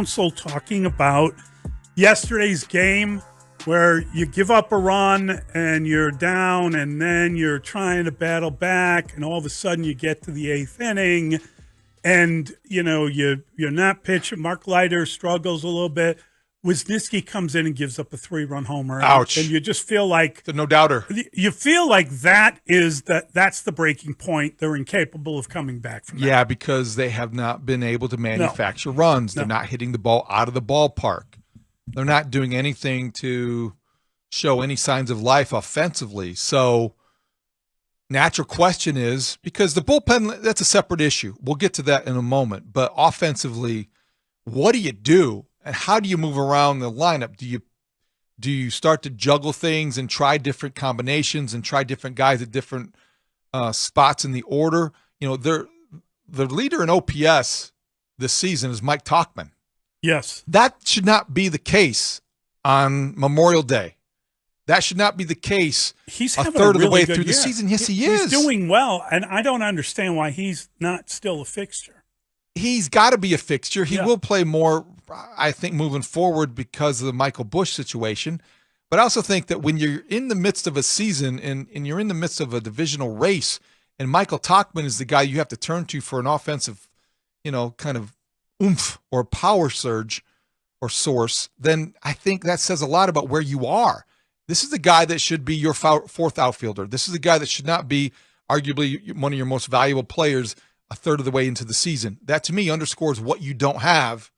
Counsell talking about yesterday's game where you give up a run and you're down and then you're trying to battle back and all of a sudden you get to the eighth inning and, you're not pitching. Mark Leiter struggles a little bit. Wisniewski comes in and gives up a 3-run homer. Ouch. And you just feel like no doubter. You feel like that's the breaking point. They're incapable of coming back from that. Yeah, because they have not been able to manufacture runs. They're not hitting the ball out of the ballpark. They're not doing anything to show any signs of life offensively. So natural question is, because the bullpen, that's a separate issue. We'll get to that in a moment. But offensively, what do you do? And how do you move around the lineup? Do you start to juggle things and try different combinations and try different guys at different spots in the order? The leader in OPS this season is Mike Tauchman. Yes. That should not be the case on Memorial Day. That should not be the case. He's a having third a of the really way good through year. the season. Yes, he is. He's doing well, and I don't understand why he's not still a fixture. He's got to be a fixture. He will play more, I think, moving forward because of the Michael Busch situation. But I also think that when you're in the midst of a season and you're in the midst of a divisional race, and Michael Tauchman is the guy you have to turn to for an offensive, kind of oomph or power surge or source, then I think that says a lot about where you are. This is the guy that should be your fourth outfielder. This is the guy that should not be arguably one of your most valuable players a third of the way into the season. That, to me, underscores what you don't have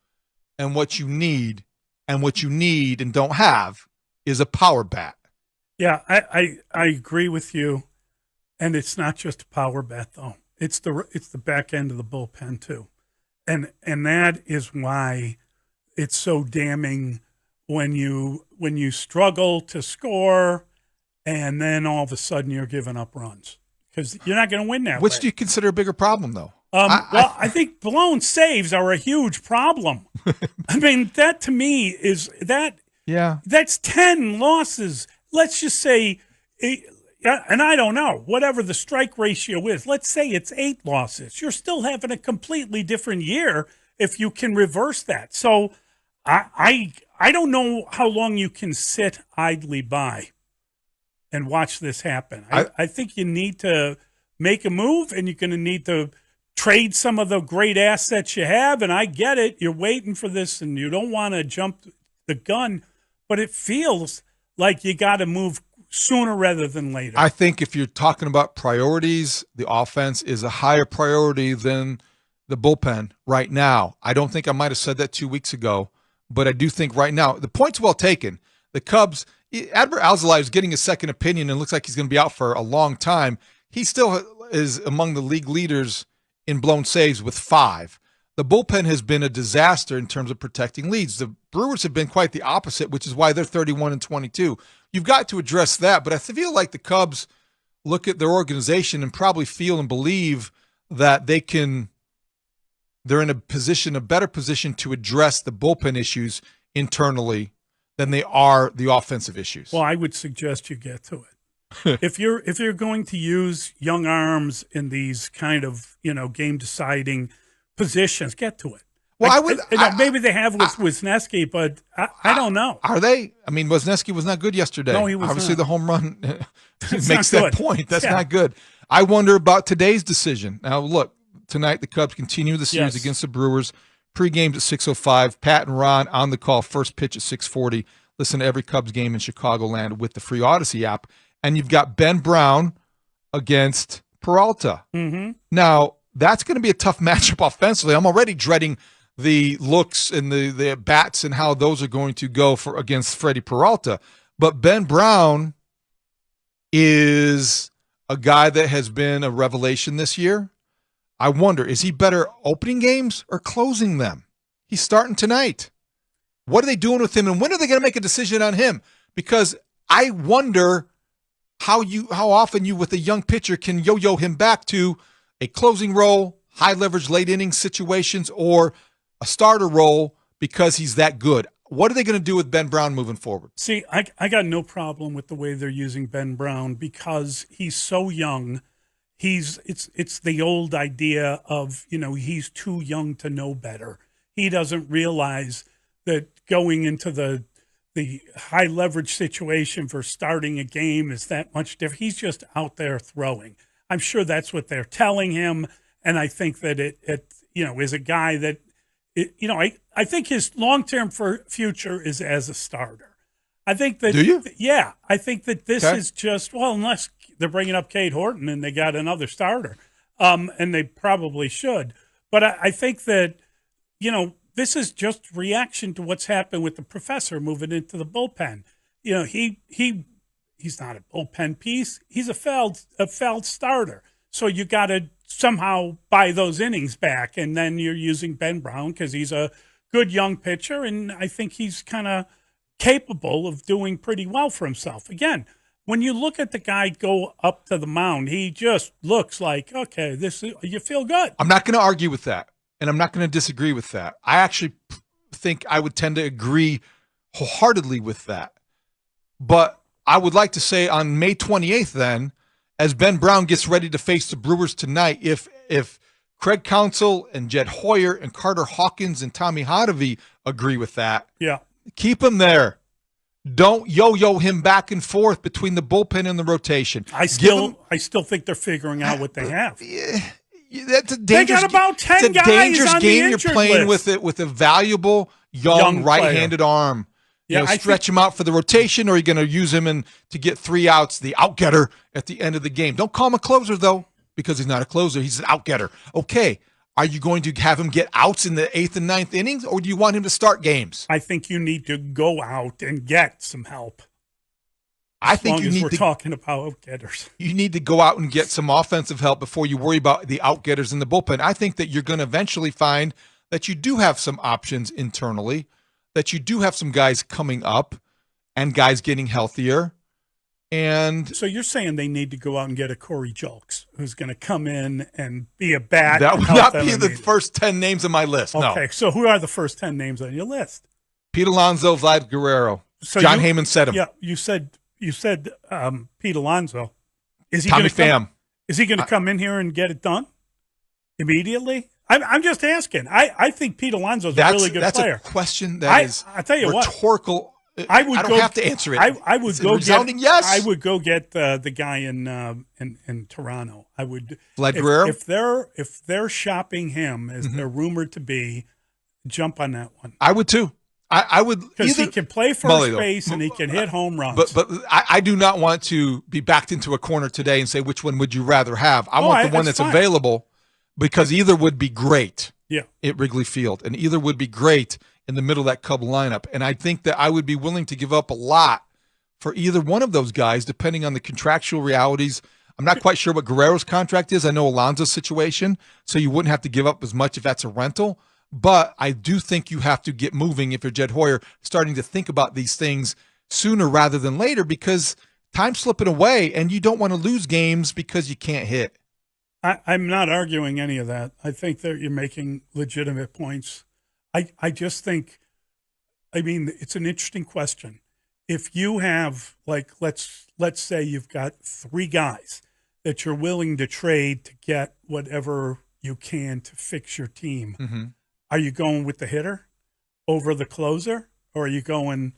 and what you need. And what you need and don't have is a power bat. Yeah, I agree with you. And it's not just a power bat, though. It's the back end of the bullpen, too. And that is why it's so damning when you struggle to score and then all of a sudden you're giving up runs. Because you're not going to win that Which way. do you consider a bigger problem, though? I think blown saves are a huge problem. I mean, that to me is that. Yeah. That's 10 losses. Let's just say, and I don't know, whatever the strike ratio is, let's say it's 8 losses. You're still having a completely different year if you can reverse that. So I don't know how long you can sit idly by and watch this happen. I think you need to make a move, and you're going to need to trade some of the great assets you have. And I get it. You're waiting for this, and you don't want to jump the gun, but it feels like you got to move sooner rather than later. I think if you're talking about priorities, the offense is a higher priority than the bullpen right now. I don't think I might have said that 2 weeks ago, but I do think right now, the point's well taken. The Cubs, Adbert Alzolay is getting a second opinion and looks like he's going to be out for a long time. He still is among the league leaders in blown saves with 5. The bullpen has been a disaster in terms of protecting leads. The Brewers have been quite the opposite, which is why they're 31-22. You've got to address that, but I feel like the Cubs look at their organization and probably feel and believe that they're in a better position to address the bullpen issues internally than they are the offensive issues. Well, I would suggest you get to it. If you're going to use young arms in these kind of game deciding positions, get to it. Well, maybe they have with Wisniewski, but I don't know. Are they? I mean, Wisniewski was not good yesterday. No, he was obviously not. The home run It's makes not that good. point. That's Yeah. not good. I wonder about today's decision. Now, look, tonight the Cubs continue the series against the Brewers. Pre-games at 6:05. Pat and Ron on the call. First pitch at 6:40. Listen to every Cubs game in Chicagoland with the free Odyssey app. And you've got Ben Brown against Peralta. Mm-hmm. Now, that's going to be a tough matchup offensively. I'm already dreading the looks and the bats and how those are going to go against Freddie Peralta. But Ben Brown is a guy that has been a revelation this year. I wonder, is he better opening games or closing them? He's starting tonight. What are they doing with him, and when are they going to make a decision on him? Because I wonder how often you, with a young pitcher, can yo-yo him back to a closing role, high leverage late inning situations, or a starter role because he's that good. What are they going to do with Ben Brown moving forward? See, I got no problem with the way they're using Ben Brown because he's so young. It's the old idea of, he's too young to know better. he doesn't realize that going into the high leverage situation for starting a game is that much different. He's just out there throwing. I'm sure that's what they're telling him. And I think that it is a guy that, I think his long-term future is as a starter. I think that. Do you? Yeah. I think that this is just, unless they're bringing up Cade Horton and they got another starter, and they probably should. But I think that, this is just reaction to what's happened with the professor moving into the bullpen. He's not a bullpen piece. He's a failed starter. So you got to somehow buy those innings back, and then you're using Ben Brown because he's a good young pitcher, and I think he's kind of capable of doing pretty well for himself. Again, when you look at the guy go up to the mound, he just looks like, okay, you feel good. I'm not going to argue with that, and I'm not going to disagree with that. I actually think I would tend to agree wholeheartedly with that. But I would like to say on May 28th then, as Ben Brown gets ready to face the Brewers tonight, if Craig Counsell and Jed Hoyer and Carter Hawkins and Tommy Hotovy agree with that, keep him there. Don't yo-yo him back and forth between the bullpen and the rotation. I still think they're figuring out what they have. That's a dangerous, they got about 10 guys dangerous on game the you're playing list. with a valuable young right-handed arm. Stretch him out for the rotation, or are you going to use him to get 3 outs, the out-getter at the end of the game? Don't call him a closer, though, because he's not a closer. He's an out-getter. Okay, are you going to have him get outs in the 8th and 9th innings, or do you want him to start games? I think you need to go out and get some help. I think we're talking about out-getters. You need to go out and get some offensive help before you worry about the out-getters in the bullpen. I think that you're going to eventually find that you do have some options internally, that you do have some guys coming up and guys getting healthier. And so you're saying they need to go out and get a Corey Julks who's going to come in and be a bat. That would not be the first 10 names on my list. Okay, no. So who are the first 10 names on your list? Pete Alonso, Vlad Guerrero. So John Heyman said him. Yeah, you said Pete Alonso. Is he Tommy Pham. Is he going to come in here and get it done immediately? I'm just asking. I think Pete Alonso's a really good player. That's a question that is rhetorical. I don't have to answer it. I would go resounding yes. I would go get the guy in Toronto. I would. Vlad Guerrero? If they're shopping him as they're rumored to be, jump on that one. I would too. I would, because he can play first base and he can hit home runs. But I do not want to be backed into a corner today and say which one would you rather have. I want the one that's available, because either would be great at Wrigley Field, and either would be great in the middle of that Cub lineup. And I think that I would be willing to give up a lot for either one of those guys, depending on the contractual realities. I'm not quite sure what Guerrero's contract is. I know Alonso's situation, so you wouldn't have to give up as much if that's a rental. But I do think you have to get moving if you're Jed Hoyer, starting to think about these things sooner rather than later, because time's slipping away and you don't want to lose games because you can't hit. I'm not arguing any of that. I think that you're making legitimate points. I just think, it's an interesting question. If you have, let's say you've got 3 guys that you're willing to trade to get whatever you can to fix your team, are you going with the hitter over the closer, or are you going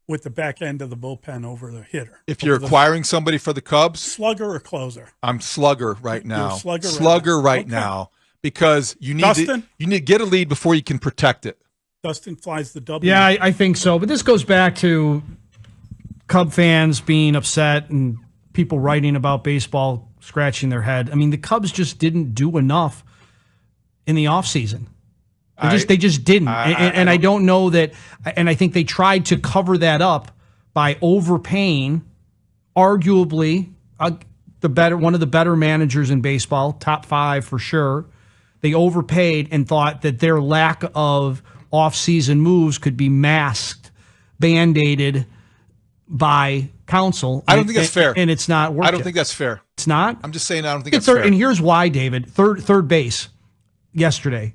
with the back end of the bullpen over the hitter? If you're acquiring somebody for the Cubs, slugger or closer? I'm slugger right now. Slugger right now, because you need to get a lead before you can protect it. Dustin flies the W. Yeah, I think so. But this goes back to Cub fans being upset and people writing about baseball scratching their head. The Cubs just didn't do enough in the offseason. They just didn't. I don't know that. And I think they tried to cover that up by overpaying, arguably one of the better managers in baseball, top 5 for sure. They overpaid and thought that their lack of off-season moves could be masked, band-aided by Counsell. I don't think that's fair. And it's not working. I don't think that's fair. It's not? I'm just saying I don't think that's fair. And here's why, David. Third base yesterday.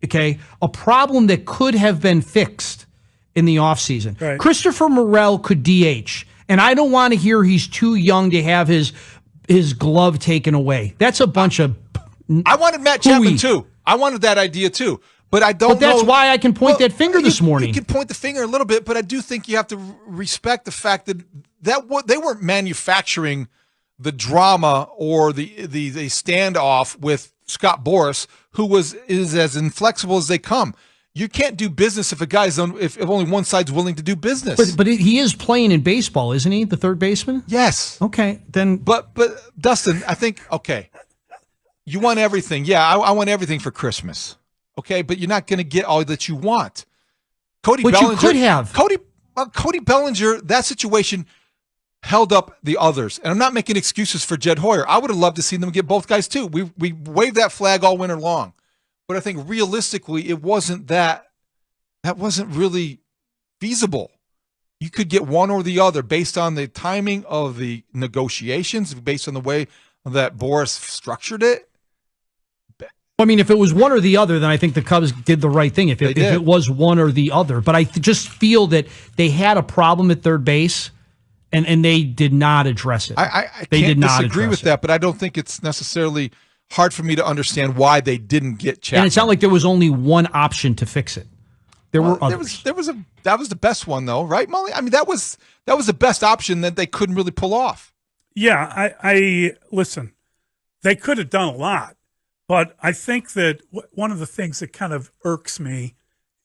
Okay, a problem that could have been fixed in the offseason. Right. Christopher Morel could DH, and I don't want to hear he's too young to have his glove taken away. That's a bunch of I wanted Matt Chapman too. I wanted that idea too. But I don't. But that's know, why I can point that finger this morning. You can point the finger a little bit, but I do think you have to respect the fact that they weren't manufacturing the drama or the standoff with Scott Boras, who is as inflexible as they come. You can't do business if a guy's if only one side's willing to do business. But he is playing in baseball, isn't he? The third baseman. Yes. Okay, then. But Dustin, I think you want everything. Yeah, I want everything for Christmas. Okay, but you're not going to get all that you want. Cody Bellinger, you could have. Cody Bellinger, that situation held up the others. And I'm not making excuses for Jed Hoyer. I would have loved to see them get both guys too. We waved that flag all winter long. But I think realistically, it wasn't that wasn't really feasible. You could get one or the other based on the timing of the negotiations, based on the way that Boras structured it. I mean, if it was one or the other, then I think the Cubs did the right thing. If it was one or the other. But I just feel that they had a problem at third base, and they did not address it. I can't disagree with that, but I don't think it's necessarily hard for me to understand why they didn't get Chapman. And it's not like there was only one option to fix it. There were others. That was the best one, though, right, Mully? I mean, that was the best option that they couldn't really pull off. Yeah, I listen. They could have done a lot, but I think that one of the things that kind of irks me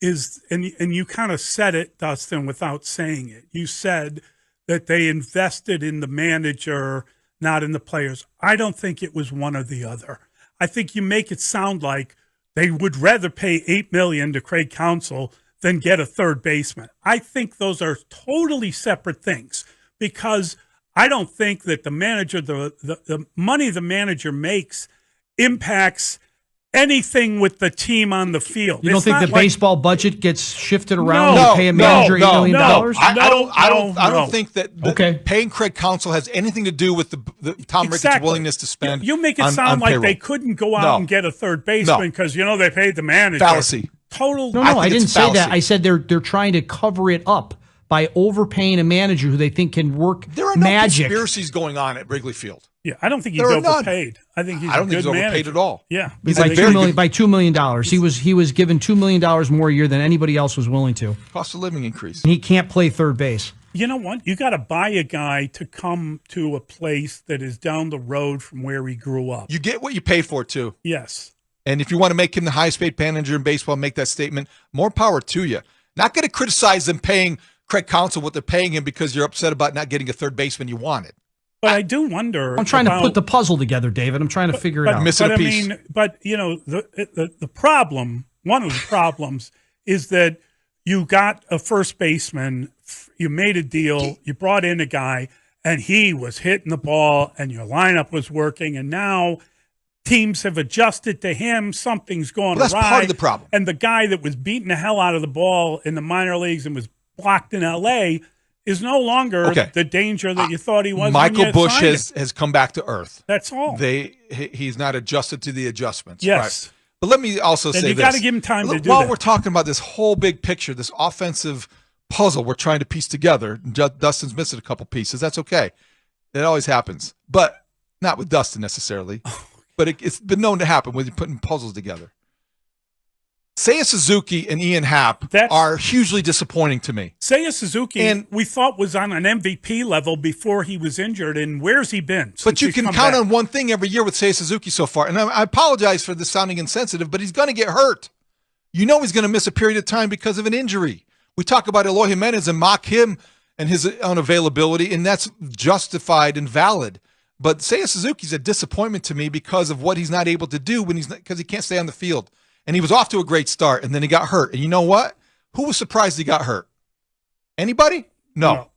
is, and you kind of said it, Dustin, without saying it. You said that they invested in the manager, not in the players. I don't think it was one or the other. I think you make it sound like they would rather pay $8 million to Craig Counsell than get a third baseman. I think those are totally separate things, because I don't think that the manager, the money the manager makes impacts anything with the team on the field. You don't think the baseball budget gets shifted around to pay a manager $8 million? I don't think that paying Craig Counsell has anything to do with the Tom Ricketts' willingness to spend. You make it sound like they couldn't go out and get a third baseman because they paid the manager. Fallacy. Total. No, I didn't say that. I said they're trying to cover it up by overpaying a manager who they think can work magic. There are no conspiracies going on at Wrigley Field. Yeah, I don't think he's overpaid. I think he's a good manager. I don't think he's overpaid at all. Yeah, he's by $2 million. He was given $2 million more a year than anybody else was willing to. Cost of living increase. And he can't play third base. You know what? You got to buy a guy to come to a place that is down the road from where he grew up. You get what you pay for, too. Yes. And if you want to make him the highest paid manager in baseball, make that statement, more power to you. Not going to criticize them paying Craig Counsell what they're paying him because you're upset about not getting a third baseman you wanted. But I do wonder. I'm trying to put the puzzle together, David. I'm trying to figure it out. Missing a piece. The problem, one of the problems, is that you got a first baseman, you made a deal, you brought in a guy, and he was hitting the ball, and your lineup was working, and now teams have adjusted to him. Something's going awry. That's part of the problem. And the guy that was beating the hell out of the ball in the minor leagues and was blocked in L.A. is no longer the danger that you thought he was. Michael Busch has come back to earth. That's all. He's not adjusted to the adjustments. Yes. Right. But let me also say this. You got to give him time to do that. While we're talking about this whole big picture, this offensive puzzle we're trying to piece together, Dustin's missing a couple pieces. That's okay. It always happens. But not with Dustin necessarily. But it's been known to happen when you're putting puzzles together. Seiya Suzuki and Ian Happ are hugely disappointing to me. Seiya Suzuki, we thought was on an MVP level before he was injured, and where's he been? But you can count on one thing every year with Seiya Suzuki so far, and I apologize for this sounding insensitive, but he's going to get hurt. You know he's going to miss a period of time because of an injury. We talk about Eloy Jimenez and mock him and his unavailability, and that's justified and valid. But Seiya Suzuki's a disappointment to me because of what he's not able to do because he can't stay on the field. And he was off to a great start, and then he got hurt. And you know what? Who was surprised he got hurt? Anybody? No.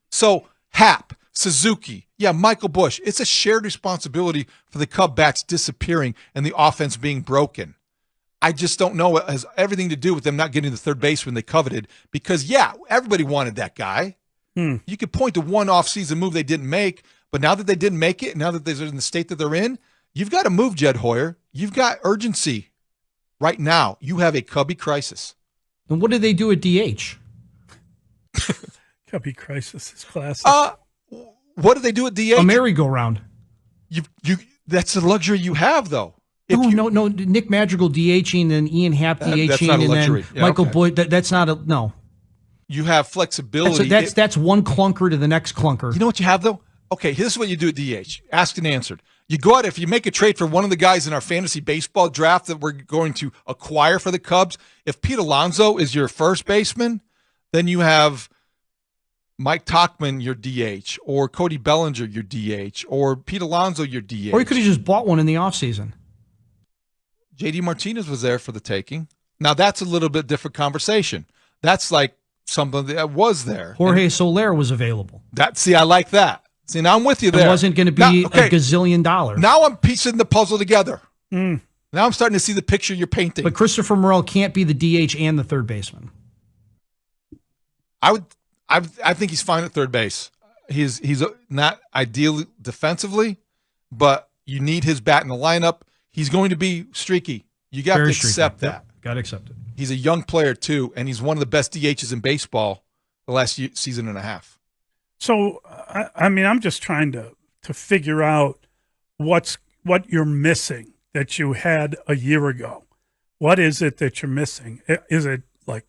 So Happ, Suzuki, Michael Busch. It's a shared responsibility for the Cub bats disappearing and the offense being broken. I just don't know. It has everything to do with them not getting the third baseman they coveted because, everybody wanted that guy. You could point to one offseason move they didn't make, but now that they didn't make it, now that they're in the state that they're in, you've got to move Jed Hoyer. You've got urgency. Right now, you have a Cubby crisis. And what did they do at DH? Cubby crisis is classic. What did they do at DH? A merry-go-round. That's the luxury you have, though. No. Nick Madrigal DHing and Ian Happ DHing that's not a and luxury. then Michael Boyd. That's not a no. You have flexibility. That's one clunker to the next clunker. You know what you have though? Okay, here's what you do at DH. Asked and answered. You go out if you make a trade for one of the guys in our fantasy baseball draft that we're going to acquire for the Cubs. If Pete Alonso is your first baseman, then you have Mike Tauchman, your DH, or Cody Bellinger, your DH, or Pete Alonso, your DH. Or you could have just bought one in the offseason. JD Martinez was there for the taking. Now that's a little bit different conversation. That's like something that was there. Jorge Soler was available. I like that. See, now I'm with you there. It wasn't going to be a gazillion dollars. Now I'm piecing the puzzle together. Now I'm starting to see the picture you're painting. But Christopher Morel can't be the DH and the third baseman. I think he's fine at third base. He's not ideal defensively, but you need his bat in the lineup. He's going to be streaky. You got to accept that. Got to accept it. He's a young player too, and he's one of the best DHs in baseball the last season and a half. So, I'm just trying to figure out what you're missing that you had a year ago. What is it that you're missing? Is it like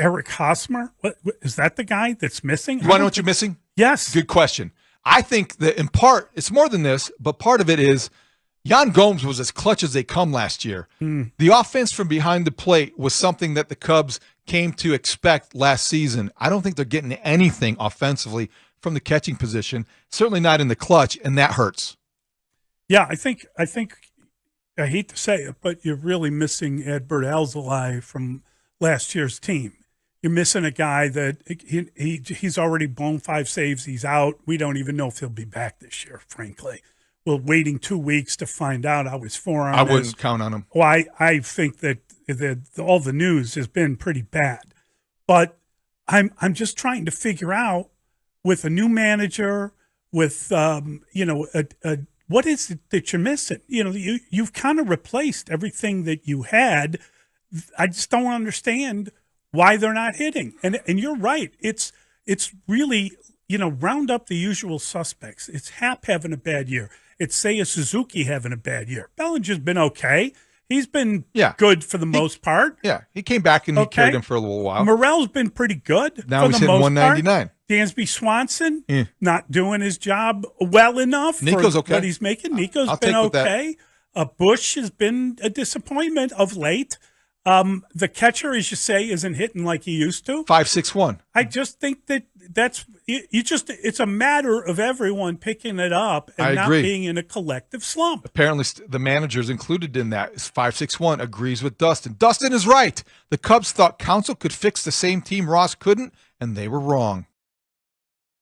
Eric Hosmer? What is that the guy that's missing? You want to know what you're missing? Yes. Good question. I think that in part, it's more than this, but part of it is Yan Gomes was as clutch as they come last year. The offense from behind the plate was something that the Cubs came to expect last season. I don't think they're getting anything offensively from the catching position, certainly not in the clutch, and that hurts. Yeah, I think I hate to say it, but you're really missing Adbert Alzolay from last year's team. You're missing a guy that he's already blown 5 saves. He's out. We don't even know if he'll be back this year, frankly. We're waiting 2 weeks to find out how his forearm is. I wouldn't count on him. Well, I think that all the news has been pretty bad. But I'm just trying to figure out with a new manager, with what is it that you're missing? You've kind of replaced everything that you had. I just don't understand why they're not hitting. And you're right. It's really, round up the usual suspects. It's Happ having a bad year. It's Seiya Suzuki having a bad year. Bellinger's been okay. He's been good for the most part. Yeah, he came back and he carried him for a little while. Morel's been pretty good. Now he's hitting 199. Dansby Swanson not doing his job well enough Nico's for okay. what he's making. Nico's been okay. Bush has been a disappointment of late. The catcher, as you say, isn't hitting like he used to. 5.61. I just think it's a matter of everyone picking it up and not being in a collective slump. Apparently, the manager's included in that. 5.61 agrees with Dustin. Dustin is right. The Cubs thought Counsell could fix the same team Ross couldn't, and they were wrong.